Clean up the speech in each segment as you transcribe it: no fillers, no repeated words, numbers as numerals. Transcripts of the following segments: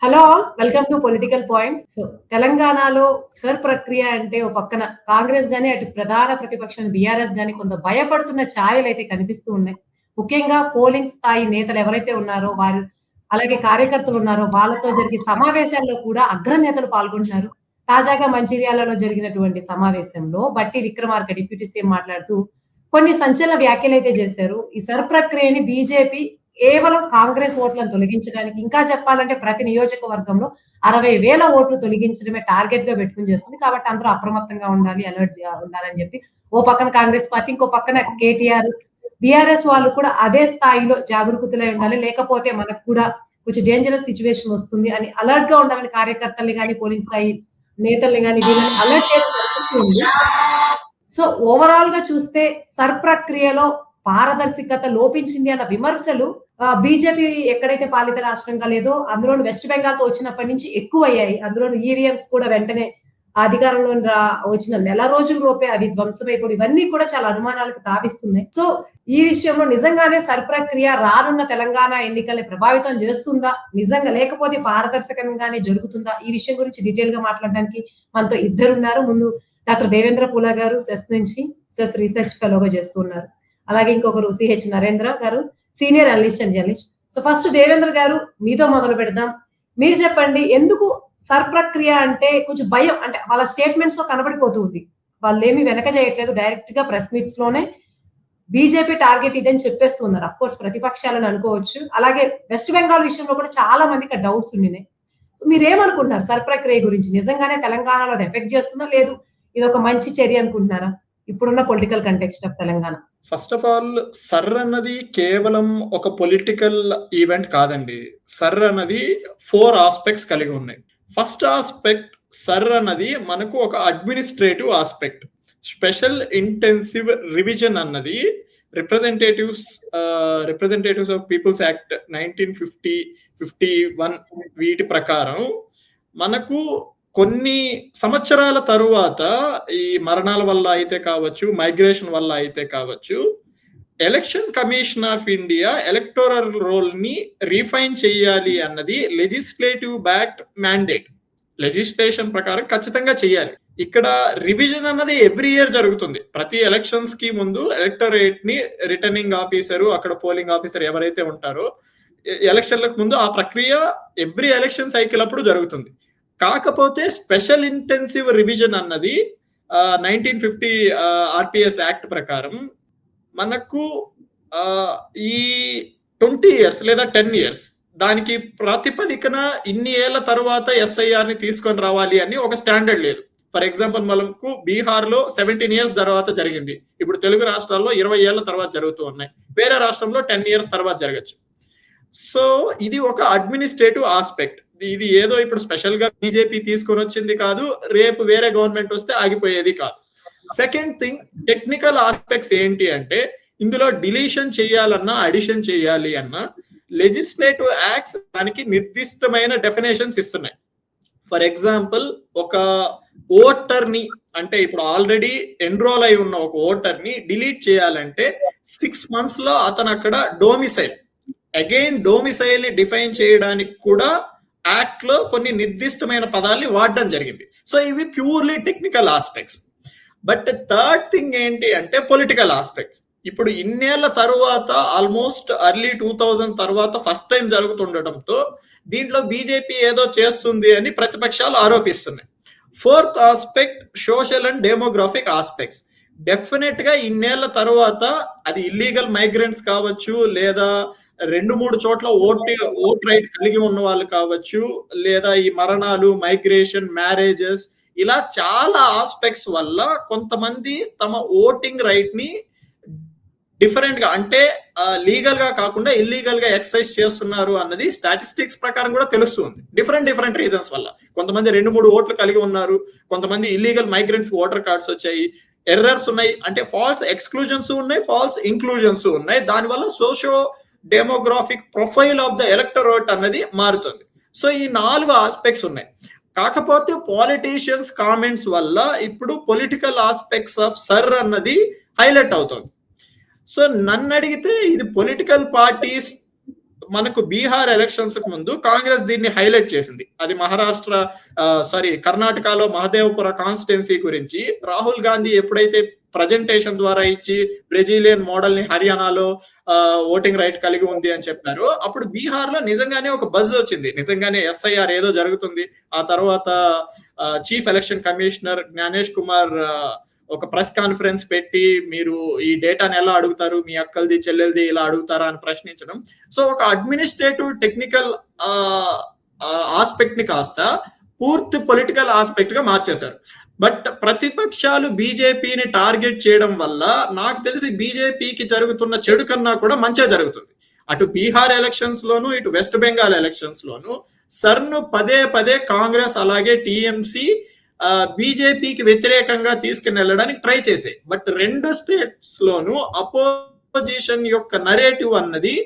Hello all welcome to political point. So తెలంగాణలో sir ప్రక్రియ అంటే ఓ పక్కన కాంగ్రెస్ గాని, అటు ప్రధాన ప్రతిపక్షం బీఆర్ఎస్ గాని కొంత భయపడుతున్న ఛాయలైతే కనిపిస్తూ ఉన్నాయి. ముఖ్యంగా పోలింగ్ స్థాయి నేతలు ఎవరైతే ఉన్నారో వారు, అలాగే కార్యకర్తలు ఉన్నారో వాళ్ళతో జరిగే సమావేశాల్లో కూడా అగ్రనేతలు పాల్గొంటున్నారు. తాజాగా మంచిర్యాలలో జరిగినటువంటి సమావేశంలో బట్టి విక్రమార్క డిప్యూటీ సీఎం మాట్లాడుతూ కొన్ని సంచలన వ్యాఖ్యలైతే చేశారు. ఈ సర్ ప్రక్రియని బీజేపీ కేవలం కాంగ్రెస్ ఓట్లను తొలగించడానికి, ఇంకా చెప్పాలంటే ప్రతి నియోజకవర్గంలో 60,000 ఓట్లు తొలగించడమే టార్గెట్‌గా పెట్టుకొని చేస్తుంది. కాబట్టి అందరూ అప్రమత్తంగా ఉండాలి, ఉండాలని చెప్పి ఓ పక్కన కాంగ్రెస్ పార్టీ, ఇంకో పక్కన కేటీఆర్, బీఆర్ఎస్ వాళ్ళు కూడా అదే స్థాయిలో జాగరూకుతులై ఉండాలి. లేకపోతే మనకు కూడా కొంచెం డేంజరస్ సిట్యుయేషన్ వస్తుంది అని అలర్ట్‌గా ఉండాలని కార్యకర్తల్ని గాని, పోలింగ్ స్థాయి నేతల్ని గాని వీళ్ళని అలర్ట్ చేయడం జరుగుతుంది. సో ఓవరాల్‌గా చూస్తే సర్ ప్రక్రియలో పారదర్శకత లోపించింది అన్న విమర్శలు బీజేపీ ఎక్కడైతే పాలిత రాష్ట్రంగా లేదో అందులోను వెస్ట్ బెంగాల్‌తో వచ్చినప్పటి నుంచి ఎక్కువయ్యాయి. అందులోను ఈవీఎంస్ కూడా వెంటనే అధికారంలోని వచ్చిన నెల రోజుల లోపే అవి ధ్వంసమైపోవడం, ఇవన్నీ కూడా చాలా అనుమానాలకు తావిస్తున్నాయి. సో ఈ విషయంలో నిజంగానే సర్ ప్రక్రియ రానున్న తెలంగాణ ఎన్నికల్ని ప్రభావితం చేస్తుందా? నిజంగా లేకపోతే పారదర్శకంగానే జరుగుతుందా? ఈ విషయం గురించి డీటెయిల్‌గా మాట్లాడడానికి మనతో ఇద్దరున్నారు. ముందు డాక్టర్ దేవేంద్ర పూల గారు సెస్ నుంచి రీసెర్చ్ ఫెలోగా చేస్తూ ఉన్నారు. అలాగే ఇంకొకరు సిహెచ్ నరేంద్ర గారు senior analyst and journalist. So first Devendra గారు మీతో మొదలు పెడదాం. మీరు చెప్పండి, ఎందుకు సర్ ప్రక్రియ అంటే కొంచెం భయం, అంటే వాళ్ళ స్టేట్మెంట్స్ లో కనబడిపోతూ ఉంది. వాళ్ళు ఏమి వెనక చేయట్లేదు, డైరెక్ట్ గా ప్రెస్ మీట్స్ లోనే బీజేపీ టార్గెట్ ఇదని చెప్పేస్తున్నారు. అఫ్ కోర్స్ ప్రతిపక్షాలను అనుకోవచ్చు. అలాగే వెస్ట్ బెంగాల్ విషయంలో కూడా చాలా మందికి డౌట్స్ ఉండినాయి. సో మీరేమనుకుంటున్నారు సర్ ప్రక్రియ గురించి? నిజంగానే తెలంగాణలో అది ఎఫెక్ట్ చేస్తుందా, లేదు ఇది ఒక మంచి చర్య అనుకుంటున్నారా ఇప్పుడున్న political context of Telangana? First of all, sir అన్నది కేవలం ఒక పొలిటికల్ ఈవెంట్ కాదండి. సర్ అన్నది 4 ఆస్పెక్ట్స్ కలిగి ఉన్నాయి. ఫస్ట్ ఆస్పెక్ట్, సర్ అన్నది మనకు ఒక administrative aspect. Special intensive revision అన్నది రిప్రజెంటేటివ్స్ ఆఫ్ పీపుల్స్ యాక్ట్ 1951 వీటి ప్రకారం మనకు కొన్ని సంవత్సరాల తరువాత ఈ మరణాల వల్ల అయితే కావచ్చు, మైగ్రేషన్ వల్ల అయితే కావచ్చు, election commission of India electoral roll ని రీఫైన్ చేయాలి అన్నది లెజిస్లేటివ్ బ్యాక్డ్ మ్యాండేట్. లెజిస్లేషన్ ప్రకారం ఖచ్చితంగా చేయాలి. ఇక్కడ రివిజన్ అన్నది ఎవ్రీ ఇయర్ జరుగుతుంది. ప్రతి ఎలక్షన్స్ కి ముందు ఎలక్టరేట్ ని రిటర్నింగ్ ఆఫీసరు, అక్కడ పోలింగ్ ఆఫీసర్ ఎవరైతే ఉంటారో ఎలక్షన్లకు ముందు ఆ ప్రక్రియ ఎవ్రీ ఎలక్షన్ సైకిల్ అప్పుడు జరుగుతుంది. కాకపోతే స్పెషల్ ఇంటెన్సివ్ రివిజన్ అన్నది 1950 ఆర్పిఎస్ యాక్ట్ ప్రకారం మనకు ఈ 20 ఇయర్స్ లేదా 10 ఇయర్స్ దానికి ప్రాతిపదికన ఇన్ని ఏళ్ల తర్వాత ఎస్ఐఆర్ ని తీసుకొని రావాలి అని ఒక స్టాండర్డ్ లేదు. ఫర్ ఎగ్జాంపుల్, మనకు బీహార్ లో 17 ఇయర్స్ తర్వాత జరిగింది. ఇప్పుడు తెలుగు రాష్ట్రాల్లో 20 ఏళ్ల తర్వాత జరుగుతూ ఉన్నాయి. వేరే రాష్ట్రంలో 10 ఇయర్స్ తర్వాత జరగచ్చు. సో ఇది ఒక అడ్మినిస్ట్రేటివ్ ఆస్పెక్ట్. ఇది ఏదో ఇప్పుడు స్పెషల్ గా బీజేపీ తీసుకొని వచ్చింది కాదు, రేపు వేరే గవర్నమెంట్ వస్తే ఆగిపోయేది కాదు. సెకండ్ థింగ్, టెక్నికల్ ఆస్పెక్ట్స్ ఏంటి అంటే, ఇందులో డిలీషన్ చేయాలన్నా అడిషన్ చేయాలి అన్నా లెజిస్లేటివ్ యాక్ట్స్ దానికి నిర్దిష్టమైన డెఫినేషన్స్ ఇస్తున్నాయి. ఫర్ ఎగ్జాంపుల్, ఒక ఓటర్ ని, అంటే ఇప్పుడు ఆల్రెడీ ఎన్రోల్ అయి ఉన్న ఒక ఓటర్ ని డిలీట్ చేయాలంటే 6 months లో అతను అక్కడ డోమిసైల్ ని డిఫైన్ చేయడానికి కూడా యాక్ట్ లో కొన్ని నిర్దిష్టమైన పదాల్ని వాడడం జరిగింది. సో ఇవి purely technical aspects. But third thing ఏంటి అంటే పొలిటికల్ ఆస్పెక్ట్స్. ఇప్పుడు ఇన్నేళ్ల తరువాత, ఆల్మోస్ట్ ఎర్లీ 2000 తర్వాత ఫస్ట్ టైం జరుగుతుండటంతో దీంట్లో బీజేపీ ఏదో చేస్తుంది అని ప్రతిపక్షాలు ఆరోపిస్తున్నాయి. Fourth aspect, social and demographic aspects. Definite గా ఇన్నేళ్ల తర్వాత అది ఇల్లీగల్ మైగ్రెంట్స్ కావచ్చు, లేదా 2-3 చోట్ల ఓట్ రైట్ కలిగి ఉన్న వాళ్ళు కావచ్చు, లేదా ఈ మరణాలు, మైగ్రేషన్, మ్యారేజెస్, ఇలా చాలా ఆస్పెక్ట్స్ వల్ల కొంతమంది తమ ఓటింగ్ రైట్ ని డిఫరెంట్ గా, అంటే లీగల్ గా కాకుండా ఇల్లీగల్ గా ఎక్సర్సైజ్ చేస్తున్నారు అన్నది స్టాటిస్టిక్స్ ప్రకారం కూడా తెలుస్తుంది. డిఫరెంట్ రీజన్స్ వల్ల కొంతమంది 2-3 ఓట్లు కలిగి ఉన్నారు, కొంతమంది ఇల్లీగల్ మైగ్రెంట్స్ ఓటర్ కార్డ్స్ వచ్చాయి, ఎర్రర్స్ ఉన్నాయి, అంటే ఫాల్స్ ఎక్స్క్లూజన్స్ ఉన్నాయి, ఫాల్స్ ఇంక్లూజన్స్ ఉన్నాయి. దానివల్ల socio demographic profile of the electorate అన్నది మారుతుంది. సో ఈ 4 ఆస్పెక్ట్స్ ఉన్నాయి. కాకపోతే పాలిటీషియన్స్ కామెంట్స్ వల్ల ఇప్పుడు పొలిటికల్ ఆస్పెక్ట్స్ ఆఫ్ సర్ అన్నది హైలైట్ అవుతుంది. సో నన్ను అడిగితే ఇది పొలిటికల్ పార్టీస్ మనకు బీహార్ ఎలక్షన్స్ కు ముందు కాంగ్రెస్ దీన్ని హైలైట్ చేసింది. అది కర్ణాటకలో మహదేవపుర కాన్స్టిట్యున్సీ గురించి రాహుల్ గాంధీ ఎప్పుడైతే ప్రజెంటేషన్ ద్వారా ఇచ్చి బ్రెజిలియన్ మోడల్ ని హర్యానాలో ఓటింగ్ రైట్ కలిగి ఉంది అని చెప్పారు. అప్పుడు బీహార్ లో నిజంగానే ఒక బజ్ వచ్చింది, నిజంగానే SIR ఏదో జరుగుతుంది. ఆ తర్వాత chief election commissioner Gyanesh Kumar ఒక ప్రెస్ కాన్ఫరెన్స్ పెట్టి మీరు ఈ డేటాని ఎలా అడుగుతారు, మీ అక్కలది చెల్లెలది ఇలా అడుగుతారా అని ప్రశ్నించడం. సో ఒక అడ్మినిస్ట్రేటివ్ టెక్నికల్ ఆస్పెక్ట్ ని కాస్త పూర్తి పొలిటికల్ ఆస్పెక్ట్ గా మార్చేశారు. బట్ ప్రతిపక్షాలు బీజేపీని టార్గెట్ చేయడం వల్ల నాకు తెలిసి బీజేపీకి జరుగుతున్న చెడు కన్నా కూడా మంచే జరుగుతుంది. అటు బీహార్ ఎలక్షన్స్ లోను, ఇటు వెస్ట్ బెంగాల్ ఎలక్షన్స్ లోను సర్ను పదే పదే కాంగ్రెస్ అలాగే టీఎంసీ బీజేపీకి వ్యతిరేకంగా తీసుకుని వెళ్ళడానికి ట్రై చేసాయి. బట్ రెండు స్టేట్స్ లోను అపోజిషన్ యొక్క నరేటివ్ అన్నది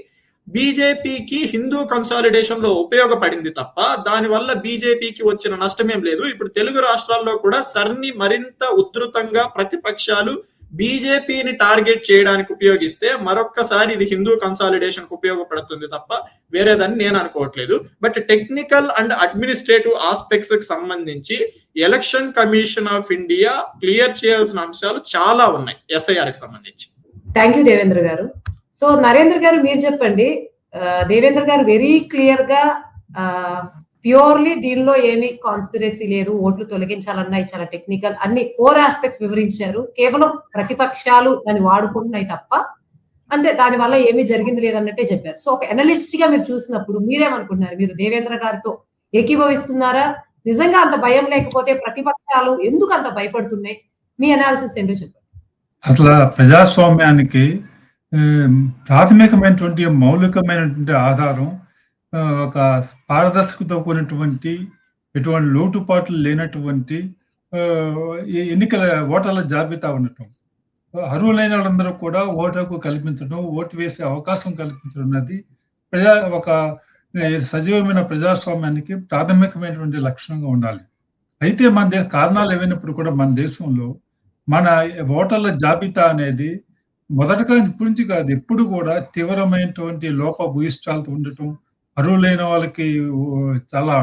బీజేపీకి హిందూ కన్సాలిడేషన్ లో ఉపయోగపడింది తప్ప దానివల్ల బీజేపీకి వచ్చిన నష్టమేం లేదు. ఇప్పుడు తెలుగు రాష్ట్రాల్లో కూడా సర్ని మరింత ఉధృతంగా ప్రతిపక్షాలు బీజేపీని టార్గెట్ చేయడానికి ఉపయోగిస్తే మరొక్కసారి ఇది హిందూ కన్సాలిడేషన్ కు ఉపయోగపడుతుంది తప్ప వేరేదని నేను అనుకోవట్లేదు. But technical and administrative aspects కి సంబంధించి election commission of India clear చేయాల్సిన అంశాలు చాలా ఉన్నాయి SIR కి సంబంధించి. థ్యాంక్ యూ దేవేంద్ర గారు. సో నరేంద్ర గారు మీరు చెప్పండి. దేవేంద్ర గారు వెరీ క్లియర్ గా ప్యూర్లీ దీనిలో ఏమి కాన్స్పిరసీ లేదు, ఓట్లు తొలగించాలన్నా చాలా టెక్నికల్ అన్ని 4 ఆస్పెక్ట్స్ వివరించారు. కేవలం ప్రతిపక్షాలు దాన్ని వాడుకుంటున్నాయి తప్ప అంటే దాని వల్ల ఏమీ జరిగింది లేదన్నట్టే చెప్పారు. సో ఒక అనలిస్ట్ గా మీరు చూసినప్పుడు మీరేమనుకుంటున్నారు? మీరు దేవేంద్ర గారితో ఏకీభవిస్తున్నారా? నిజంగా అంత భయం లేకపోతే ప్రతిపక్షాలు ఎందుకు అంత భయపడుతున్నాయి? మీ అనాలిసిస్ ఏంటో చెప్పండి. అసలు ప్రజాస్వామ్యానికి ప్రాథమికమైనటువంటి మౌలికమైనటువంటి ఆధారం ఒక పారదర్శకతో కూడినటువంటి ఎటువంటి లోటుపాట్లు లేనటువంటి ఎన్నికల ఓటర్ల జాబితా ఉండటం, అర్హులైన వాళ్ళందరూ కూడా ఓటుకు కల్పించడం, ఓటు వేసే అవకాశం కల్పించడం అనేది ఒక సజీవమైన ప్రజాస్వామ్యానికి ప్రాథమికమైనటువంటి లక్షణంగా ఉండాలి. అయితే మన కారణాలు ఏమైనప్పుడు కూడా మన దేశంలో మన ఓటర్ల జాబితా అనేది మొదటగా ఇప్పటి నుంచి కాదు ఎప్పుడు కూడా తీవ్రమైనటువంటి లోపభూయిష్టాలతో ఉండటం, అర్హులైన వాళ్ళకి చాలా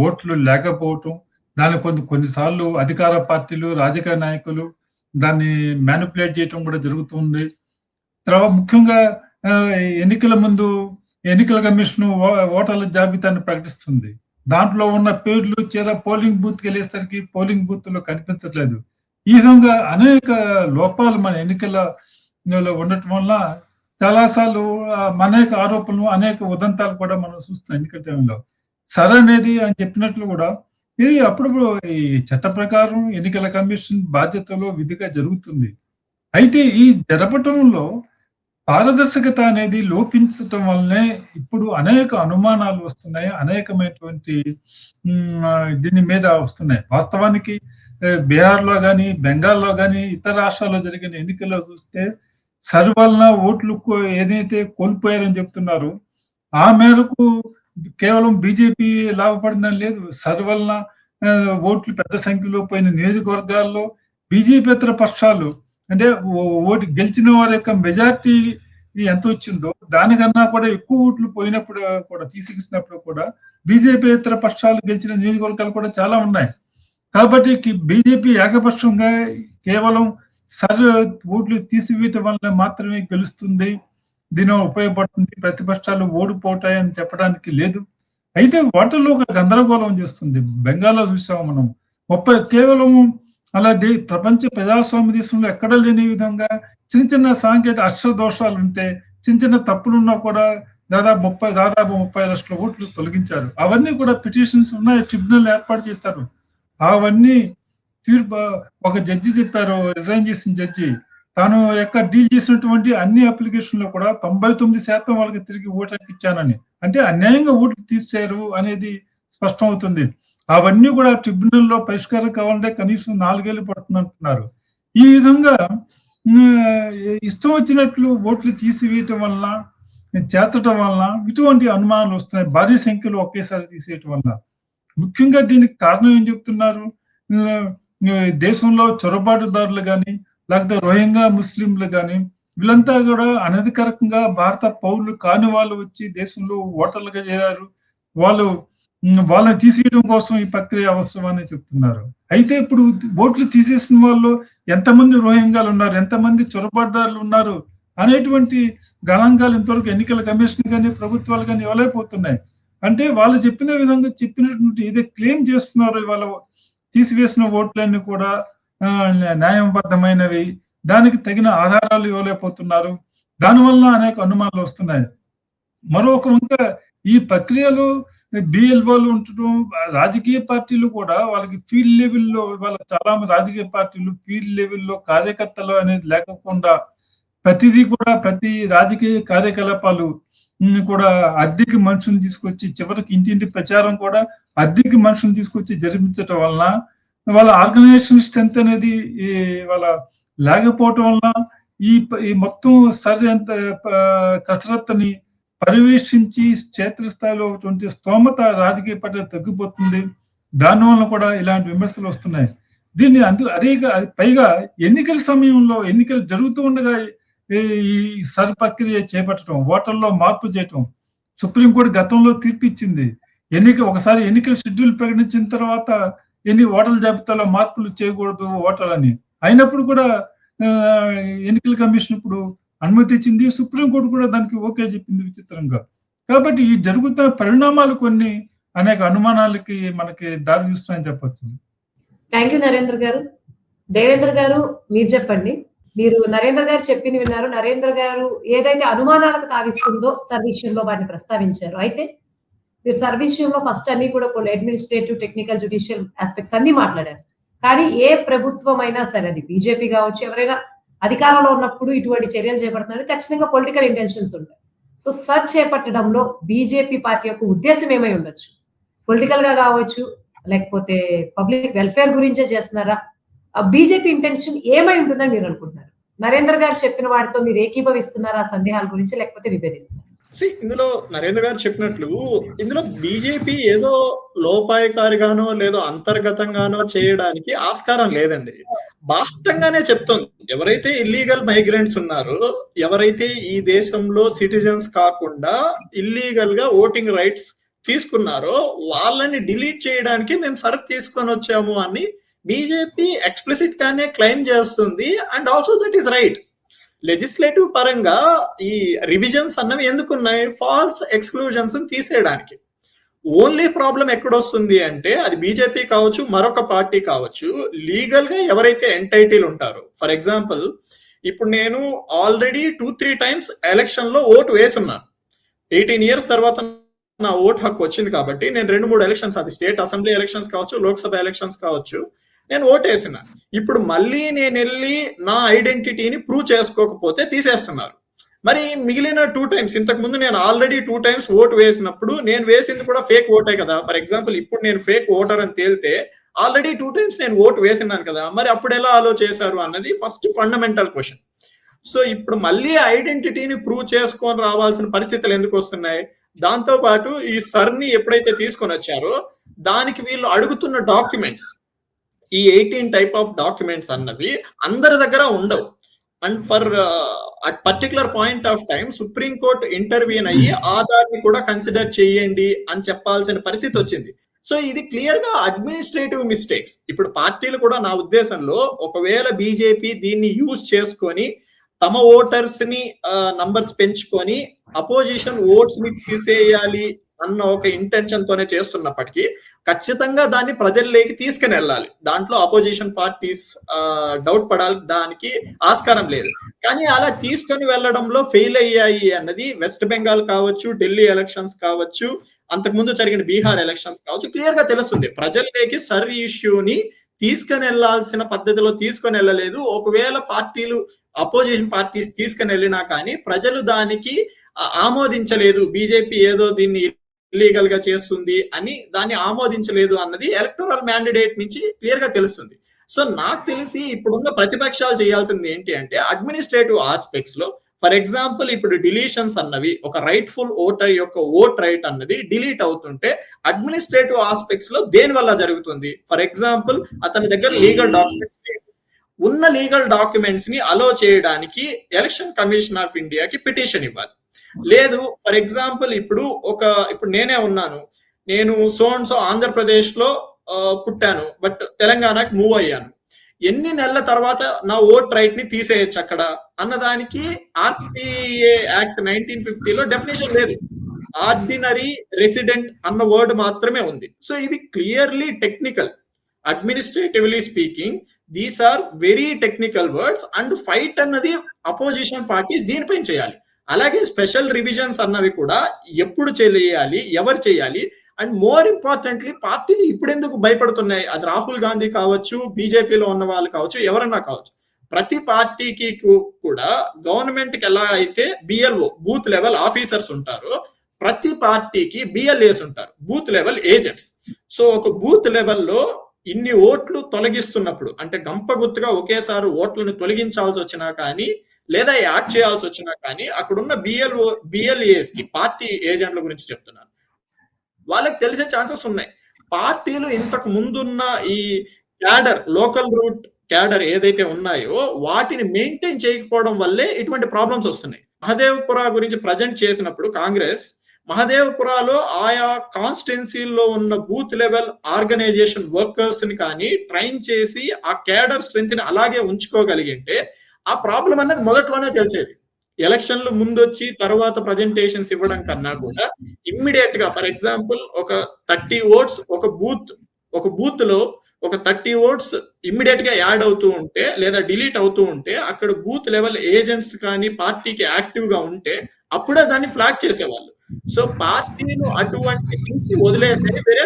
ఓట్లు లేకపోవటం, దాన్ని కొన్నిసార్లు అధికార పార్టీలు రాజకీయ నాయకులు దాన్ని మ్యానిపులేట్ చేయటం కూడా జరుగుతుంది. తర్వాత ముఖ్యంగా ఎన్నికల ముందు ఎన్నికల కమిషన్ ఓటర్ల జాబితాను ప్రకటిస్తుంది. దాంట్లో ఉన్న పేర్లు పోలింగ్ బూత్కి వెళ్ళేసరికి పోలింగ్ బూత్ లో కనిపించట్లేదు. ఈ విధంగా అనేక లోపాలు మన ఎన్నికలలో ఉండటం వల్ల చాలాసార్లు అనేక ఆరోపణలు, అనేక ఉదంతాలు కూడా మనం చూస్తాం ఎన్నికల టైంలో. అనేది అని చెప్పినట్లు కూడా ఇది అప్పుడప్పుడు ఈ చట్ట ప్రకారం ఎన్నికల కమిషన్ బాధ్యతలో విధిగా జరుగుతుంది. అయితే ఈ జరపటంలో పారదర్శకత అనేది లోపించటం వల్లనే ఇప్పుడు అనేక అనుమానాలు వస్తున్నాయి, అనేకమైనటువంటి దీని మీద వస్తున్నాయి. వాస్తవానికి బీహార్లో కానీ, బెంగాల్లో కానీ, ఇతర రాష్ట్రాల్లో జరిగిన ఎన్నికల్లో చూస్తే వలన ఓట్లు ఏదైతే కోల్పోయారని చెప్తున్నారు ఆ మేరకు కేవలం బీజేపీ లాభపడిందని లేదు. వలన ఓట్లు పెద్ద సంఖ్యలో పోయిన నియోజకవర్గాల్లో బీజేపీతర పక్షాలు అంటే ఓటు గెలిచిన వారి యొక్క మెజార్టీ ఎంత వచ్చిందో దానికన్నా కూడా ఎక్కువ ఓట్లు పోయినప్పుడు కూడా తీసినప్పుడు కూడా బీజేపీతర పక్షాలు గెలిచిన నియోజకవర్గాలు కూడా చాలా ఉన్నాయి. కాబట్టి బీజేపీ ఏకపక్షంగా కేవలం ఓట్లు తీసివేయటం వల్ల మాత్రమే గెలుస్తుంది, దీని ఉపయోగపడుతుంది, ప్రతిపక్షాలు ఓడిపోతాయని చెప్పడానికి లేదు. అయితే వాటిల్లో ఒక గందరగోళం చేస్తుంది. బెంగాల్లో చూసాము మనం కేవలం అలా ప్రపంచ ప్రజాస్వామ్య దేశంలో ఎక్కడ లేని విధంగా చిన్న చిన్న సాంకేతిక అక్షర దోషాలు ఉంటే, చిన్న చిన్న తప్పులున్నా కూడా దాదాపు 30 లక్షల ఓట్లు తొలగించారు. అవన్నీ కూడా పిటిషన్స్ ఉన్నాయి, ట్రిబ్యునల్ ఏర్పాటు చేస్తారు. అవన్నీ తీర్పు ఒక జడ్జి చెప్పారు, రిజైన్ చేసిన జడ్జి తాను డీల్ చేసినటువంటి అన్ని అప్లికేషన్లో కూడా 99% వాళ్ళకి తిరిగి ఓటు ఇచ్చానని, అంటే అన్యాయంగా ఓట్లు తీశారు అనేది స్పష్టం అవుతుంది. అవన్నీ కూడా ట్రిబ్యునల్లో పరిష్కారం కావాలంటే కనీసం 4 ఏళ్ళు పడుతుంది అంటున్నారు. ఈ విధంగా ఇష్టం వచ్చినట్లు ఓట్లు తీసివేయటం వల్ల, చేర్చడం వల్ల ఇటువంటి అనుమానాలు వస్తున్నాయి. భారీ సంఖ్యలో ఒకేసారి తీసేయటం వల్ల. ముఖ్యంగా దీనికి కారణం ఏం చెప్తున్నారు? దేశంలో చొరబాటుదారులు కానీ, లేకపోతే రోహింగ్యా ముస్లింలు కానీ, వీళ్ళంతా కూడా అనధికారికంగా భారత పౌరులు కాని వాళ్ళు వచ్చి దేశంలో ఓటర్లుగా చేరారు. వాళ్ళు వాళ్ళని తీసేయడం కోసం ఈ ప్రక్రియ అవసరం అని చెప్తున్నారు. అయితే ఇప్పుడు ఓట్లు తీసేసిన వాళ్ళు ఎంతమంది రోహింగ్యాలు ఉన్నారు, ఎంతమంది చొరబాటుదారులు ఉన్నారు అనేటువంటి గణాంకాలు ఇంతవరకు ఎన్నికల కమిషన్ కానీ ప్రభుత్వాలు కానీ ఇవ్వలేకపోతున్నాయి. అంటే వాళ్ళు చెప్పిన విధంగా చెప్పినటువంటి ఏదో క్లెయిమ్ చేస్తున్నారు, ఇవాళ తీసివేసిన ఓట్లన్నీ కూడా న్యాయబద్ధమైనవి, దానికి తగిన ఆధారాలు ఇవ్వలేకపోతున్నారు. దానివల్ల అనేక అనుమానాలు వస్తున్నాయి. మరొక వంక ఈ ప్రక్రియలో బిఎల్ఓలు ఉండటం, రాజకీయ పార్టీలు కూడా వాళ్ళకి ఫీల్డ్ లెవెల్లో వాళ్ళ చాలా మంది రాజకీయ పార్టీలు ఫీల్డ్ లెవెల్లో కార్యకర్తలు అనేది లేకుండా ప్రతిదీ కూడా ప్రతి రాజకీయ కార్యకలాపాలు కూడా అద్దెకి మనుషులు తీసుకొచ్చి చివరికి ఇంటింటి ప్రచారం కూడా అద్దెకి మనుషులు తీసుకొచ్చి జరిపించటం వలన వాళ్ళ ఆర్గనైజేషన్ స్ట్రెంత్ అనేది వాళ్ళ లేకపోవటం వలన ఈ మొత్తం సరైన కసరత్తుని పర్యవేక్షించి క్షేత్రస్థాయిలో స్తోమత రాజకీయ పార్టీ తగ్గిపోతుంది. దానివల్ల కూడా ఇలాంటి విమర్శలు వస్తున్నాయి. దీన్ని అదే పైగా ఎన్నికల సమయంలో ఎన్నికలు జరుగుతూ ఉండగా ఈ సర్ ప్రక్రియ చేపట్టడం, ఓటర్లో మార్పు చేయటం, సుప్రీంకోర్టు గతంలో తీర్పు ఇచ్చింది. ఒకసారి ఎన్నికల షెడ్యూల్ ప్రకటించిన తర్వాత ఓటర్ల జాబితాలో మార్పులు చేయకూడదు ఓటర్లని అయినప్పుడు కూడా ఎన్నికల కమిషన్ ఇప్పుడు అనుమతి ఇచ్చింది. సుప్రీంకోర్టు కూడా దానికి ఓకే చెప్పింది విచిత్రంగా. కాబట్టి ఈ జరుగుతున్న పరిణామాలు కొన్ని అనేక అనుమానాలకి మనకి దారి తీస్తాయని చెప్పచ్చు. థ్యాంక్ యూ నరేంద్ర గారు. దేవేంద్ర గారు మీరు చెప్పండి. మీరు నరేంద్ర గారు చెప్పింది విన్నారు. నరేంద్ర గారు ఏదైతే అనుమానాలకు తావిస్తుందో సర్ విషయంలో వాటిని ప్రస్తావించారు. అయితే మీరు సర్ విషయంలో ఫస్ట్ అన్ని కూడా అడ్మినిస్ట్రేటివ్, టెక్నికల్, జ్యుడిషియల్ ఆస్పెక్ట్స్ అన్ని మాట్లాడారు. కానీ ఏ ప్రభుత్వం అయినా సరే, అది బీజేపీ కావచ్చు, ఎవరైనా అధికారంలో ఉన్నప్పుడు ఇటువంటి చర్యలు చేపడుతున్నారు ఖచ్చితంగా పొలిటికల్ ఇంటెన్షన్స్ ఉంటాయి. సో సర్ చేపట్టడంలో బీజేపీ పార్టీ యొక్క ఉద్దేశం ఏమై ఉండొచ్చు? పొలిటికల్ గా కావచ్చు, లేకపోతే పబ్లిక్ వెల్ఫేర్ గురించే చేస్తున్నారా? బీజేపీ ఇంటెన్షన్ ఏమై ఉంటుందని మీరు అనుకుంటున్నారు? నరేంద్ర గారు చెప్పిన వాటితో మీరు ఏకీభవిస్తున్నారా ఆ సందేహాల గురించి, లేకపోతే విభేదిస్తున్నారు? ఇందులో నరేంద్ర గారు చెప్పినట్లు ఇందులో బీజేపీ ఏదో లోపాయకారిగానో లేదో అంతర్గతంగానో చేయడానికి ఆస్కారం లేదండి. బాహ్యంగానే చెప్తుంది, ఎవరైతే ఇల్లీగల్ మైగ్రెంట్స్ ఉన్నారో, ఎవరైతే ఈ దేశంలో సిటిజన్స్ కాకుండా ఇల్లీగల్ గా ఓటింగ్ రైట్స్ తీసుకున్నారో వాళ్ళని డిలీట్ చేయడానికి మేము సర్వ్ తీసుకొని వచ్చాము అని బీజేపీ ఎక్స్ప్లిసిట్ గానే క్లెయిమ్ చేస్తుంది. And also that is right. Legislative పరంగా ఈ రివిజన్స్ అన్నవి ఎందుకున్నాయి? ఫాల్స్ ఎక్స్క్లూజన్స్ తీసేయడానికి. ఓన్లీ ప్రాబ్లం ఎక్కడొస్తుంది అంటే, అది బీజేపీ కావచ్చు, మరొక పార్టీ కావచ్చు, లీగల్ గా ఎవరైతే ఎంటైటిల్ ఉంటారో, ఫర్ ఎగ్జాంపుల్ ఇప్పుడు నేను ఆల్రెడీ 2-3 టైమ్స్ ఎలక్షన్ లో ఓటు వేసున్నాను. 18 years తర్వాత నా ఓటు హక్కు వచ్చింది కాబట్టి నేను 2-3 ఎలక్షన్స్, అది స్టేట్ అసెంబ్లీ ఎలక్షన్స్ కావచ్చు, లోక్సభ ఎలక్షన్స్ కావచ్చు, నేను ఓటు వేసిన. ఇప్పుడు మళ్ళీ నేను వెళ్ళి నా ఐడెంటిటీని ప్రూవ్ చేసుకోకపోతే తీసేస్తున్నారు. మరి మిగిలిన 2 times, ఇంతకు ముందు నేను ఆల్రెడీ 2 times ఓటు వేసినప్పుడు నేను వేసింది కూడా ఫేక్ ఓటే కదా. ఫర్ ఎగ్జాంపుల్ ఇప్పుడు నేను ఫేక్ ఓటర్ అని తేలితే ఆల్రెడీ 2 times నేను ఓటు వేసినాను కదా, మరి అప్పుడు ఎలా అలో చేశారు అన్నది ఫస్ట్ ఫండమెంటల్ క్వశ్చన్. సో ఇప్పుడు మళ్ళీ ఐడెంటిటీని ప్రూవ్ చేసుకొని రావాల్సిన పరిస్థితులు ఎందుకు వస్తున్నాయి? దాంతో పాటు ఈ సర్ని ఎప్పుడైతే తీసుకొని వచ్చారో దానికి వీళ్ళు అడుగుతున్న డాక్యుమెంట్స్, ఈ 18 type ఆఫ్ డాక్యుమెంట్స్ అన్నవి అందరి దగ్గర ఉండవు. And for at particular point of time supreme court intervene అయ్యి ఆధార్ ని కూడా కన్సిడర్ చేయండి అని చెప్పాల్సిన పరిస్థితి వచ్చింది. సో ఇది క్లియర్ గా అడ్మినిస్ట్రేటివ్ మిస్టేక్స్. ఇప్పుడు పార్టీలు కూడా నా ఉద్దేశంలో ఒకవేళ బీజేపీ దీన్ని యూజ్ చేసుకొని తమ ఓటర్స్ ని నంబర్స్ పెంచుకొని అపోజిషన్ ఓట్స్ ని తీసేయాలి అన్న ఒక ఇంటెన్షన్ తోనే చేస్తున్నప్పటికీ ఖచ్చితంగా దాన్ని ప్రజల్లోకి తీసుకుని వెళ్ళాలి. దాంట్లో అపోజిషన్ పార్టీస్ డౌట్ పడాలి, దానికి ఆస్కారం లేదు. కానీ అలా తీసుకొని వెళ్ళడంలో ఫెయిల్ అయ్యాయి అన్నది వెస్ట్ బెంగాల్ కావచ్చు, ఢిల్లీ ఎలక్షన్స్ కావచ్చు, అంతకుముందు జరిగిన బీహార్ ఎలక్షన్స్ కావచ్చు, క్లియర్ గా తెలుస్తుంది. ప్రజల్లోకి సర్ ఇష్యూని తీసుకొని వెళ్లాల్సిన పద్ధతిలో తీసుకొని వెళ్ళలేదు. ఒకవేళ పార్టీలు, అపోజిషన్ పార్టీస్ తీసుకొని వెళ్ళినా కానీ ప్రజలు దానికి ఆమోదించలేదు. బీజేపీ ఏదో దీన్ని ఇల్లీగల్ గా చేస్తుంది అని దాన్ని ఆమోదించలేదు అన్నది ఎలక్టోరల్ మ్యాండేట్ నుంచి క్లియర్ గా తెలుస్తుంది. సో నాకు తెలిసి ఇప్పుడున్న ప్రతిపక్షాలు చేయాల్సింది ఏంటి అంటే, అడ్మినిస్ట్రేటివ్ ఆస్పెక్ట్స్ లో ఫర్ ఎగ్జాంపుల్ ఇప్పుడు డిలీషన్స్ అన్నవి, ఒక రైట్ఫుల్ ఓటర్ యొక్క ఓట్ రైట్ అన్నది డిలీట్ అవుతుంటే అడ్మినిస్ట్రేటివ్ ఆస్పెక్ట్స్ లో దేని వల్ల జరుగుతుంది? ఫర్ ఎగ్జాంపుల్ అతని దగ్గర లీగల్ డాక్యుమెంట్స్ లేదు, ఉన్న లీగల్ డాక్యుమెంట్స్ ని అలో చేయడానికి ఎలక్షన్ కమిషన్ ఆఫ్ ఇండియాకి పిటిషన్ ఇవ్వాలి. లేదు ఫర్ ఎగ్జాంపుల్ ఇప్పుడు నేనే ఉన్నాను, నేను సో ఆంధ్రప్రదేశ్ లో పుట్టాను, బట్ తెలంగాణకి మూవ్ అయ్యాను. ఎన్ని నెలల తర్వాత నా ఓట్ రైట్ ని తీసేయచ్చు అక్కడ అన్నదానికి ఆర్టీఏ యాక్ట్ 1950లో డెఫినేషన్ లేదు. ఆర్డినరీ రెసిడెంట్ అన్న వర్డ్ మాత్రమే ఉంది. సో ఇవి clearly technical. Administratively speaking these are very technical words and fight అన్నది అపోజిషన్ పార్టీస్ దీనిపైన చేయాలి. అలాగే స్పెషల్ రివిజన్స్ అన్నవి కూడా ఎప్పుడు చేయాలి, ఎవరు చేయాలి, అండ్ మోర్ ఇంపార్టెంట్లీ పార్టీలు ఇప్పుడెందుకు భయపడుతున్నాయి? అది రాహుల్ గాంధీ కావచ్చు, బీజేపీలో ఉన్న వాళ్ళు కావచ్చు, ఎవరన్నా కావచ్చు. ప్రతి పార్టీకి కూడా గవర్నమెంట్ కి ఎలా అయితే బిఎల్ఓ బూత్ లెవెల్ ఆఫీసర్స్ ఉంటారో, ప్రతి పార్టీకి బిఎల్ఏస్ ఉంటారు, బూత్ లెవెల్ ఏజెంట్స్. సో ఒక బూత్ లెవెల్లో ఇన్ని ఓట్లు తొలగిస్తున్నప్పుడు, అంటే గంపగుత్తుగా ఒకేసారి ఓట్లను తొలగించాల్సి వచ్చినా కానీ, లేదా యాడ్ చేయాల్సి వచ్చినా కానీ, అక్కడున్న బిఎల్ఏస్ కి, పార్టీ ఏజెంట్ల గురించి చెప్తున్నాను, వాళ్ళకి తెలిసే ఛాన్సెస్ ఉన్నాయి. పార్టీలు ఇంతకు ముందున్న ఈ క్యాడర్, లోకల్ రూట్ క్యాడర్ ఏదైతే ఉన్నాయో వాటిని మెయింటైన్ చేయకపోవడం వల్లే ఇటువంటి ప్రాబ్లమ్స్ వస్తున్నాయి. మహదేవ్పురా గురించి ప్రజెంట్ చేసినప్పుడు కాంగ్రెస్ మహదేవ్పురాలో ఆయా కాన్స్టిట్యున్సీల్లో ఉన్న బూత్ లెవెల్ ఆర్గనైజేషన్ వర్కర్స్ ని కానీ ట్రైన్ చేసి ఆ క్యాడర్ స్ట్రెంత్ ని అలాగే ఉంచుకోగలిగింటే ఆ ప్రాబ్లం అనేది మొదట్లోనే తెలిసేది. ఎలక్షన్లు ముందొచ్చి తర్వాత ప్రజెంటేషన్స్ ఇవ్వడం కన్నా కూడా ఇమ్మీడియట్ గా, ఫర్ ఎగ్జాంపుల్ ఒక 30 ఓట్స్ ఒక బూత్ లో ఒక 30 ఓట్స్ ఇమ్మీడియట్ గా యాడ్ అవుతూ ఉంటే లేదా డిలీట్ అవుతూ ఉంటే అక్కడ బూత్ లెవెల్ ఏజెంట్స్ కానీ పార్టీకి యాక్టివ్ గా ఉంటే అప్పుడే దాన్ని ఫ్లాగ్ చేసేవాళ్ళు. సో పార్టీలు అటువంటి థింగ్స్ వదిలేసే వేరే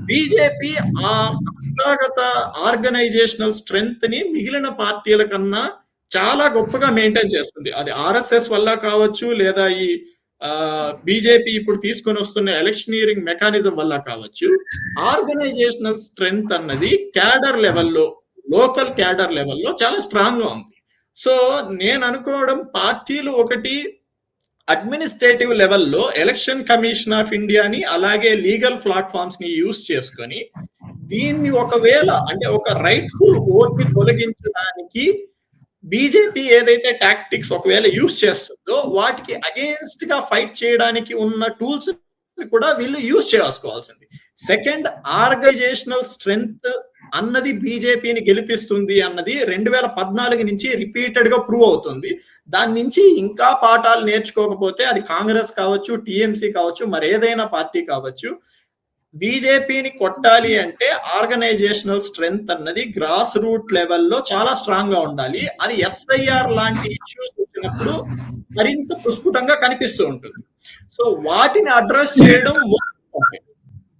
బీజేపీ ఆ సంస్థాగత ఆర్గనైజేషనల్ స్ట్రెంగ్త్ ని మిగిలిన పార్టీల కన్నా చాలా గొప్పగా మెయింటైన్ చేస్తుంది. అది ఆర్ఎస్ఎస్ వల్ల కావచ్చు, లేదా ఈ బీజేపీ ఇప్పుడు తీసుకొని వస్తున్న ఎలక్షనీరింగ్ మెకానిజం వల్ల కావచ్చు. ఆర్గనైజేషనల్ స్ట్రెంగ్త్ అన్నది క్యాడర్ లెవెల్లో, లోకల్ క్యాడర్ లెవెల్లో చాలా స్ట్రాంగ్ గా ఉంది. సో నేను అనుకోవడం పార్టీలు ఒకటి అడ్మినిస్ట్రేటివ్ లెవెల్లో ఎలక్షన్ కమిషన్ ఆఫ్ ఇండియాని అలాగే లీగల్ ప్లాట్ఫామ్స్ ని యూజ్ చేసుకొని దీన్ని ఒకవేళ అంటే ఒక రైట్ఫుల్ ఓట్ ని తొలగించడానికి బీజేపీ ఏదైతే టాక్టిక్స్ ఒకవేళ యూజ్ చేస్తుందో వాటికి అగేన్స్ట్ గా ఫైట్ చేయడానికి ఉన్న టూల్స్ కూడా వీళ్ళు యూజ్ చేసుకోవాల్సింది. సెకండ్, ఆర్గనైజేషనల్ స్ట్రెంగ్త్ అన్నది బీజేపీని గెలిపిస్తుంది అన్నది 2014 నుంచి రిపీటెడ్ గా ప్రూవ్ అవుతుంది. దాని నుంచి ఇంకా పాఠాలు నేర్చుకోకపోతే అది కాంగ్రెస్ కావచ్చు, టీఎంసీ కావచ్చు, మరి ఏదైనా పార్టీ కావచ్చు, బీజేపీని కొట్టాలి అంటే ఆర్గనైజేషనల్ స్ట్రెంగ్త్ అన్నది గ్రాస్ రూట్ లెవెల్లో చాలా స్ట్రాంగ్ గా ఉండాలి. అది ఎస్ఐఆర్ లాంటి ఇష్యూస్ వచ్చినప్పుడు మరింత ప్రస్ఫుటంగా కనిపిస్తూ ఉంటుంది. సో వాటిని అడ్రస్ చేయడం.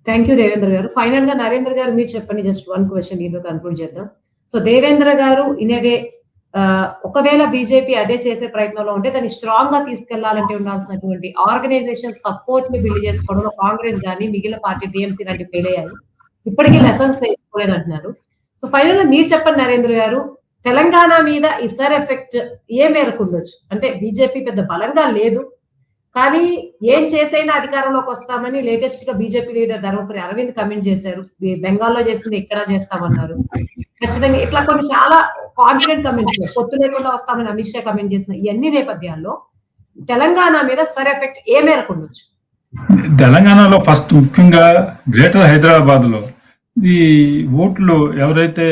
థ్యాంక్ యూ దేవేంద్ర గారు. ఫైనల్ గా నరేంద్ర గారు మీరు చెప్పండి, జస్ట్ వన్ క్వశ్చన్ దీంతో కన్క్లూడ్ చేద్దాం. సో దేవేంద్ర గారు ఇనవే ఒకవేళ బీజేపీ అదే చేసే ప్రయత్నంలో ఉంటే దాన్ని స్ట్రాంగ్ గా తీసుకెళ్లాలంటే ఉండాల్సినటువంటి ఆర్గనైజేషన్ సపోర్ట్ ని బిల్డ్ చేసుకోవడంలో కాంగ్రెస్ గానీ మిగిలిన పార్టీ టీఎంసీ లాంటి ఫెయిల్ అయ్యాయి, ఇప్పటికీ లెసన్స్ తెలుసుకోలేదు అంటున్నారు. సో ఫైనల్ గా మీరు చెప్పండి నరేంద్ర గారు, తెలంగాణ మీద ఈ సర్ ఎఫెక్ట్ ఏ మేరకు ఉండొచ్చు? అంటే బీజేపీ పెద్ద బలంగా లేదు, కానీ ఏం చేసైనా అధికారంలోకి వస్తామని లేటెస్ట్ గా BJP leader Dharmapuri Arvind comment చేశారు. బెంగాల్లో చేసింది ఇక్కడ చేస్తామన్నారు. ఖచ్చితంగా ఇట్లా కొన్ని చాలా కాన్ఫిడెంట్ కమెంట్స్, పొత్తు లేకుండా వస్తామని అమిత్ షా కమెంట్ చేసిన ఇవన్నీ నేపథ్యాల్లో తెలంగాణ మీద సర్ ఎఫెక్ట్ ఏ మేరకు ఉండొచ్చు? తెలంగాణలో ఫస్ట్ ముఖ్యంగా గ్రేటర్ హైదరాబాద్ లో ఈ ఓట్లు ఎవరైతే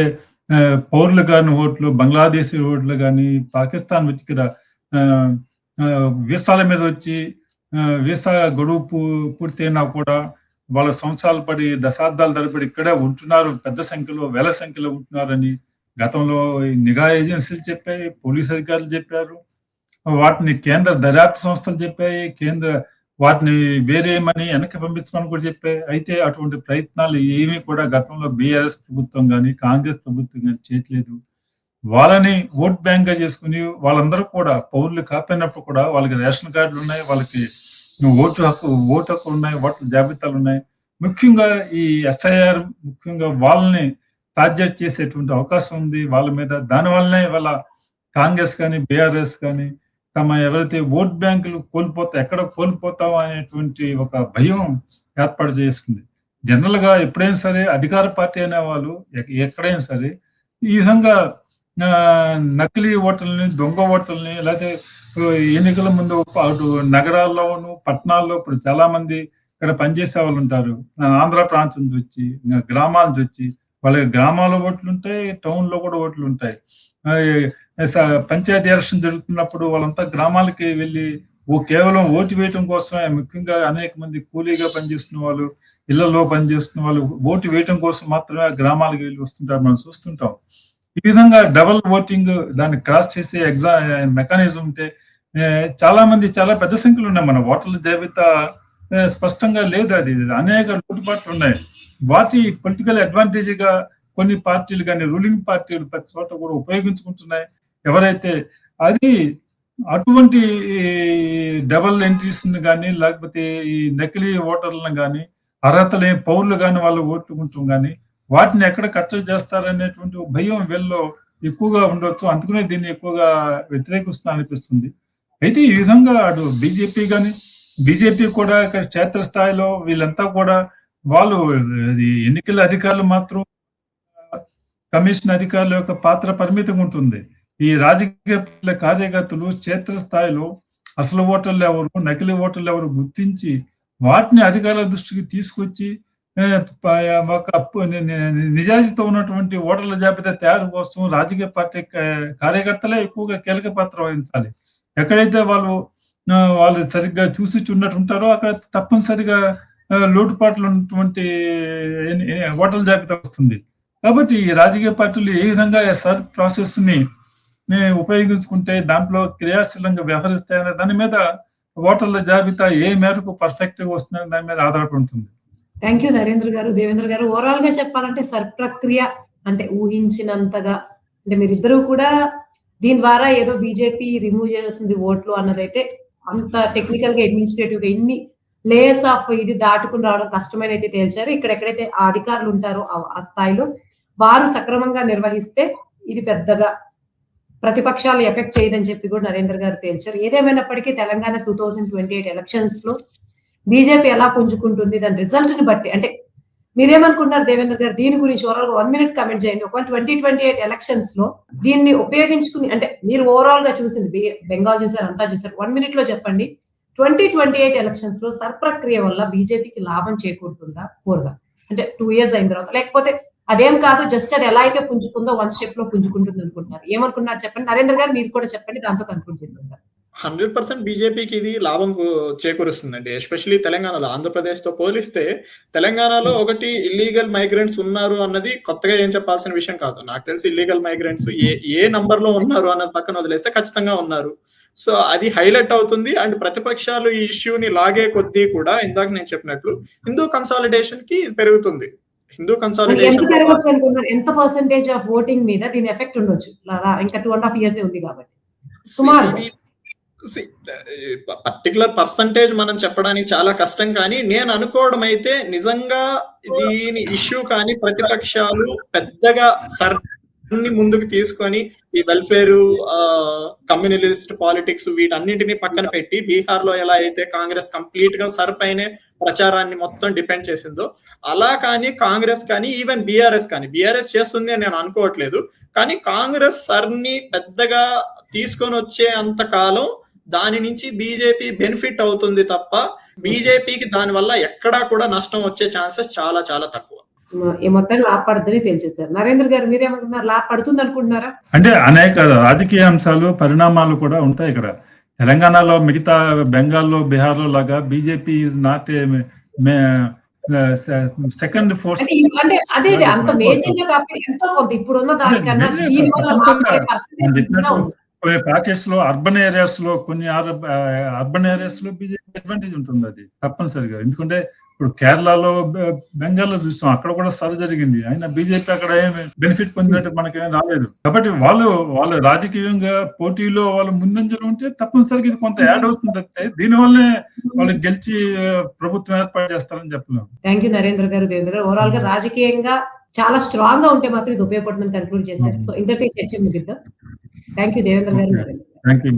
పౌరులు కాని ఓట్లు, బంగ్లాదేశీ ఓట్లు కానీ, పాకిస్తాన్ వచ్చి ఇక్కడ వీసాల మీద వచ్చి వీసా గడువు పూర్తయినా కూడా వాళ్ళ సంవత్సరాలు పడి దశాబ్దాల తరబడి ఇక్కడే ఉంటున్నారు, పెద్ద సంఖ్యలో వేల సంఖ్యలో ఉంటున్నారని గతంలో నిఘా ఏజెన్సీలు చెప్పాయి, పోలీసు అధికారులు చెప్పారు, వాటిని కేంద్ర దర్యాప్తు సంస్థలు చెప్పాయి, వాటిని వేరేమని వెనక్కి పంపించమని కూడా చెప్పాయి. అయితే అటువంటి ప్రయత్నాలు ఏమీ కూడా గతంలో బీఆర్ఎస్ ప్రభుత్వం కానీ కాంగ్రెస్ ప్రభుత్వం కానీ చేయట్లేదు. వాళ్ళని ఓట్ బ్యాంక్ గా చేసుకుని వాళ్ళందరూ కూడా పౌరులు కాపోయినప్పుడు కూడా వాళ్ళకి రేషన్ కార్డులు ఉన్నాయి, వాళ్ళకి ఓటు హక్కు ఉన్నాయి, ఓట్ల జాబితాలు ఉన్నాయి. ముఖ్యంగా ఈ ఎస్ఐఆర్ ముఖ్యంగా వాళ్ళని టార్గెట్ చేసేటువంటి అవకాశం ఉంది వాళ్ళ మీద. దానివల్లనే వాళ్ళ కాంగ్రెస్ కానీ బీఆర్ఎస్ కానీ తమ ఎవరైతే ఓట్ బ్యాంకులు ఎక్కడ కోల్పోతాం అనేటువంటి ఒక భయం ఏర్పాటు చేస్తుంది. జనరల్ గా ఎప్పుడైనా సరే అధికార పార్టీ అనే వాళ్ళు ఎక్కడైనా సరే ఈ విధంగా నకిలీ ఓటర్లని, దొంగ ఓటర్లని, లేకపోతే ఎన్నికల ముందు అటు నగరాల్లోను పట్టణాల్లో ఇప్పుడు చాలా మంది ఇక్కడ పనిచేసే వాళ్ళు ఉంటారు. ఆంధ్ర ప్రాంతం నుంచి వచ్చి, గ్రామాల నుంచి వచ్చి, వాళ్ళకి గ్రామాల్లో ఓట్లు ఉంటాయి, టౌన్ లో కూడా ఓట్లు ఉంటాయి. పంచాయతీ ఎలక్షన్ జరుగుతున్నప్పుడు వాళ్ళంతా గ్రామాలకి వెళ్ళి కేవలం ఓటు వేయటం కోసమే, ముఖ్యంగా అనేక మంది కూలీగా పనిచేస్తున్న వాళ్ళు, ఇళ్లలో పనిచేస్తున్న వాళ్ళు ఓటు వేయటం కోసం మాత్రమే గ్రామాలకు వెళ్ళి వస్తుంటారు, మనం చూస్తుంటాం. ఈ విధంగా డబల్ ఓటింగ్ దాన్ని క్రాస్ చేసే మెకానిజం ఉంటే చాలా మంది చాలా పెద్ద సంఖ్యలో ఉన్నాయి. మన ఓటర్ల జాబితా స్పష్టంగా లేదు, అది అనేక లోటుపాట్లు ఉన్నాయి. వాటి పొలిటికల్ అడ్వాంటేజ్ గా కొన్ని పార్టీలు కానీ రూలింగ్ పార్టీలు ప్రతి చోట కూడా ఉపయోగించుకుంటున్నాయి. ఎవరైతే అది అటువంటి డబల్ ఎంట్రీస్ కానీ, లేకపోతే ఈ నకిలీ ఓటర్లను కానీ, అర్హత లేని పౌరులు కానీ వాళ్ళు ఓట్లుకుంటాం కానీ వాటిని ఎక్కడ కట్టడి చేస్తారనేటువంటి భయం వీళ్ళలో ఎక్కువగా ఉండొచ్చు. అందుకనే దీన్ని ఎక్కువగా వ్యతిరేకిస్తున్నా అనిపిస్తుంది. అయితే ఈ విధంగా అటు బీజేపీ కూడా ఇక్కడ క్షేత్రస్థాయిలో వీళ్ళంతా కూడా వాళ్ళు ఎన్నికల అధికారులు మాత్రం కమిషన్ అధికారుల యొక్క పాత్ర పరిమితంగా ఉంటుంది. ఈ రాజకీయ కార్యకర్తలు క్షేత్రస్థాయిలో అసలు ఓటర్లు ఎవరు, నకిలీ ఓటర్లు ఎవరు గుర్తించి వాటిని అధికారుల దృష్టికి తీసుకొచ్చి ఒక నిజాయితీతో ఉన్నటువంటి ఓటర్ల జాబితా తయారు కోసం రాజకీయ పార్టీ కార్యకర్తలే ఎక్కువగా కీలక పాత్ర వహించాలి. ఎక్కడైతే వాళ్ళు సరిగ్గా చూసి చున్నట్టు ఉంటారో అక్కడ తప్పనిసరిగా లోటుపాట్లు ఉన్నటువంటి ఓటర్ల జాబితా వస్తుంది. కాబట్టి ఈ రాజకీయ పార్టీలు ఏ విధంగా సర్ ప్రాసెస్ ని ఉపయోగించుకుంటే దాంట్లో క్రియాశీలంగా వ్యవహరిస్తాయనే దాని మీద ఓటర్ల జాబితా ఏ మేరకు పర్ఫెక్ట్ గా వస్తుందనే దాని మీద ఆధారపడి ఉంటుంది. థ్యాంక్ యూ నరేంద్ర గారు. దేవేంద్ర గారు, ఓవరాల్ గా చెప్పాలంటే సర్ ప్రక్రియ అంటే ఊహించినంతగా అంటే మీరిద్దరూ కూడా దీని ద్వారా ఏదో బీజేపీ రిమూవ్ చేస్తుంది ఓట్లు అన్నదైతే అంత టెక్నికల్ గా అడ్మినిస్ట్రేటివ్ గా ఇన్ని లేయర్స్ ఆఫ్ ఇది దాటుకుని రావడం కష్టమైన అయితే తేల్చారు. ఇక్కడెక్కడైతే ఆ అధికారులు ఉంటారో ఆ స్థాయిలో వారు సక్రమంగా నిర్వహిస్తే ఇది పెద్దగా ప్రతిపక్షాలు ఎఫెక్ట్ చేయదని చెప్పి కూడా నరేంద్ర గారు తేల్చారు. ఏదేమైనప్పటికీ తెలంగాణ 2028 ఎలక్షన్స్ లో బీజేపీ ఎలా పుంజుకుంటుంది దాని రిజల్ట్ ని బట్టి అంటే మీరేమనుకుంటున్నారు దేవేంద్ర గారు దీని గురించి ఓవరాల్ గా 1 minute కమెంట్ చేయండి. ఒకవేళ 2028 ఎలక్షన్స్ లో దీన్ని ఉపయోగించుకుని అంటే మీరు ఓవరాల్ గా చూసింది బెంగాల్ చూసారు, అంతా చూసారు, 1 minute లో చెప్పండి. 2028 ఎలక్షన్స్ లో సర్ ప్రక్రియ వల్ల బీజేపీకి లాభం చేకూరుతుందా పూర్గా అంటే 2 years అయిన తర్వాత, లేకపోతే అదేం కాదు జస్ట్ అది ఎలా అయితే పుంజుకుందో 1 step లో పుంజుకుంటుంది అనుకుంటున్నారు? ఏమనుకున్నారు చెప్పండి. నరేంద్ర గారు మీరు కూడా చెప్పండి, దాంతో కన్క్లూడ్ చేసేద్దాం. 100% బీజేపీకి ఇది లాభం చేకూరుస్తుందండి. ఎస్పెషల్లీ తెలంగాణలో, ఆంధ్రప్రదేశ్ తో పోలిస్తే తెలంగాణలో ఒకటి ఇల్లీగల్ మైగ్రెంట్స్ ఉన్నారు అన్నది కొత్తగా ఏం చెప్పాల్సిన విషయం కాదు. నాకు తెలిసి ఇల్లీగల్ మైగ్రెంట్స్ ఏ నంబర్ లో ఉన్నారు అన్నది పక్కన వదిలేస్తే ఖచ్చితంగా ఉన్నారు. సో అది హైలైట్ అవుతుంది. అండ్ ప్రతిపక్షాలు ఈ ఇష్యూని లాగే కొద్దీ కూడా ఇందాక నేను చెప్పినట్లు హిందూ కన్సాలిడేషన్ కి పెరుగుతుంది. హిందూ కన్సాలిడేషన్ ఎంత పర్సెంటేజ్ ఆఫ్ ఓటింగ్ మీద దీని ఎఫెక్ట్ ఉండొచ్చు? ఇంకా 2.5 years ఉంది కాబట్టి పర్టికులర్ పర్సంటేజ్ మనం చెప్పడానికి చాలా కష్టం. కానీ నేను అనుకోవడం అయితే నిజంగా దీని ఇష్యూ కానీ ప్రతిపక్షాలు పెద్దగా సర్ని ముందుకు తీసుకొని ఈ వెల్ఫేర్, కమ్యూనలిస్ట్ పాలిటిక్స్ వీటన్నింటినీ పక్కన పెట్టి బీహార్ లో ఎలా అయితే కాంగ్రెస్ కంప్లీట్ గా సర్ పైనే ప్రచారాన్ని మొత్తం డిపెండ్ చేసిందో అలా కానీ కాంగ్రెస్ కానీ ఈవెన్ బీఆర్ఎస్ చేస్తుంది అని నేను అనుకోవట్లేదు. కానీ కాంగ్రెస్ సర్ని పెద్దగా తీసుకొని వచ్చే అంత కాలం దాని నుంచి బీజేపీ బెనిఫిట్ అవుతుంది తప్ప బీజేపీకి దాని వల్ల ఎక్కడా కూడా నష్టం వచ్చే ఛాన్సెస్ చాలా చాలా తక్కువ. మొత్తం లాభపడుతుందని తెలిసేసారు. నరేంద్ర గారు మీరేమనుకుంటున్నారు? లాభపడుతుంది అనుకుంటున్నారా? అంటే అనేక రాజకీయ అంశాలు, పరిణామాలు కూడా ఉంటాయి ఇక్కడ. తెలంగాణలో మిగతా బెంగాల్లో, బీహార్ లో లాగా BJP is not second force అంటే అదే అంత మేజర్ గా కాకపోతే ఎంతో కొంత ఇప్పుడున్న దానికన్నా కొన్ని ప్యాకేజ్ లో అర్బన్ ఏరియాస్ లో బీజేపీ అడ్వాంటేజ్ ఉంటుంది. అది తప్పనిసరిగా. ఎందుకంటే ఇప్పుడు కేరళలో, బెంగాల్లో చూసాం, అక్కడ కూడా సరి జరిగింది. అయినా బీజేపీ అక్కడ ఏమి బెనిఫిట్ పొందినట్టు మనకేం రాలేదు. కాబట్టి వాళ్ళు రాజకీయంగా పోటీలో వాళ్ళు ముందంజలో ఉంటే తప్పనిసరిగా ఇది కొంత యాడ్ అవుతుంది. దీనివల్లే వాళ్ళు గెలిచి ప్రభుత్వం ఏర్పాటు చేస్తారని చెప్పలేము. థ్యాంక్ యూ నరేంద్ర గారు, దేవేంద్ర గారు. ఓవరాల్ గా రాజకీయంగా చాలా స్ట్రాంగ్ గా ఉంటే మాత్రం ఇది ఉపయోగపడుతుందని కన్క్లూడ్ చేశారు. సో ఇంతటి చర్చ ముగిద్దాం. థ్యాంక్ యూ దేవేంద్ర గారు. Thank you.